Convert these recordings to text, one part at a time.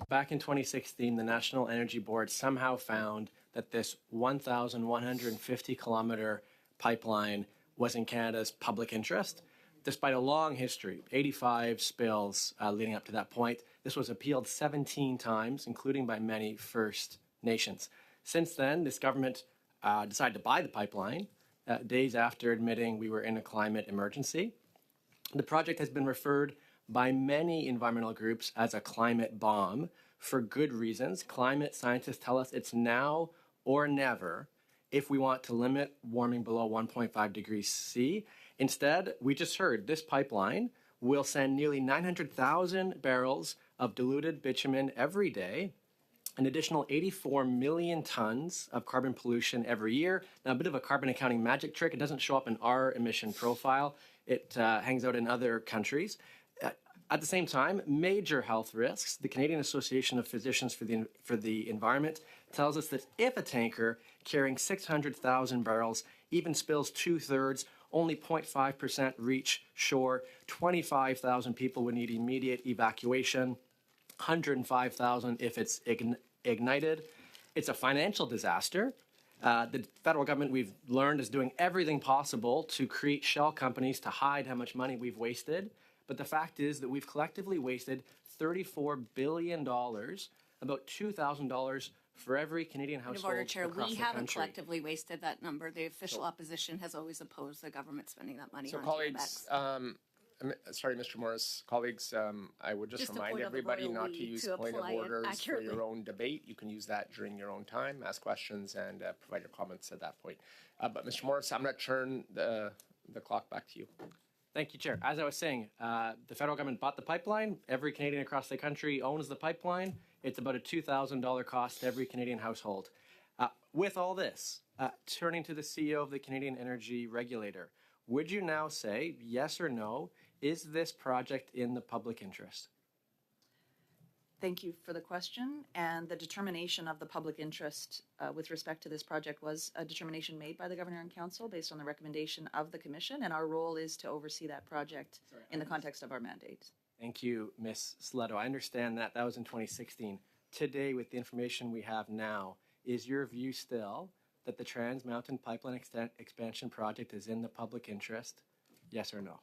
Back in 2016, the National Energy Board somehow found that this 1,150-kilometer pipeline was in Canada's public interest, despite a long history, 85 spills leading up to that point. This was appealed 17 times, including by many First Nations. Since then, this government decided to buy the pipeline days after admitting we were in a climate emergency. The project has been referred by many environmental groups as a climate bomb for good reasons. Climate scientists tell us it's now or never if we want to limit warming below 1.5 degrees C. Instead, we just heard this pipeline will send nearly 900,000 barrels of diluted bitumen every day, an additional 84 million tons of carbon pollution every year. Now, a bit of a carbon accounting magic trick. It doesn't show up in our emission profile. It hangs out in other countries. At the same time, major health risks. The Canadian Association of Physicians for the Environment tells us that if a tanker carrying 600,000 barrels even spills two-thirds, only 0.5% reach shore, 25,000 people would need immediate evacuation, 105,000 if it's ignited. It's a financial disaster. The federal government, we've learned, is doing everything possible to create shell companies to hide how much money we've wasted. But the fact is that we've collectively wasted $34 billion, about $2,000 for every Canadian household Point of order, Chair. across We the haven't country. collectively wasted that number. The official opposition has always opposed the government spending that money on colleagues, TMX. sorry, Mr. Morris, colleagues, I would just Just a remind point of everybody order, not we to use to point of apply it orders for accurately. your own debate. You can use that during your own time, ask questions, and provide your comments at that point. But Mr. Morris, I'm going to turn the clock back to you. Thank you, Chair. As I was saying, the federal government bought the pipeline. Every Canadian across the country owns the pipeline. It's about a $2,000 cost to every Canadian household. With all this, turning to the CEO of the Canadian Energy Regulator, would you now say, yes or no, is this project in the public interest? Thank you for the question. And the determination of the public interest with respect to this project was a determination made by the Governor and Council based on the recommendation of the Commission, and our role is to oversee that project in the context of our mandate. Thank you, Ms. Sletto. I understand that was in 2016. Today, with the information we have now, is your view still that the Trans Mountain Pipeline Expansion Project is in the public interest? Yes or no?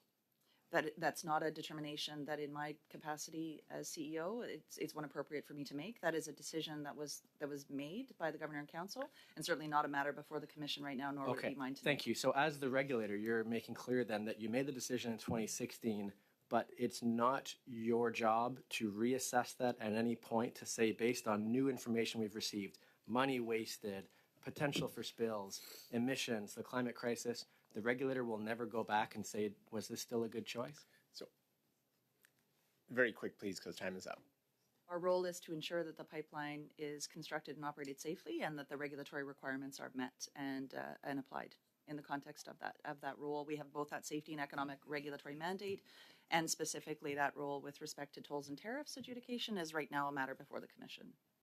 That's not a determination that in my capacity as CEO, it's one appropriate for me to make. That is a decision that was made by the Governor and Council, and certainly not a matter before the Commission right now, nor would it be mine to Thank you. So as the regulator, you're making clear then that you made the decision in 2016, but it's not your job to reassess that at any point to say, based on new information we've received, money wasted, potential for spills, emissions, the climate crisis, the regulator will never go back and say, was this still a good choice? So, very quick, please, because time is up. Our role is to ensure that the pipeline is constructed and operated safely, and that the regulatory requirements are met and applied in the context of that role. We have both that safety and economic regulatory mandate, and specifically that role with respect to tolls and tariffs adjudication is right now a matter before the Commission.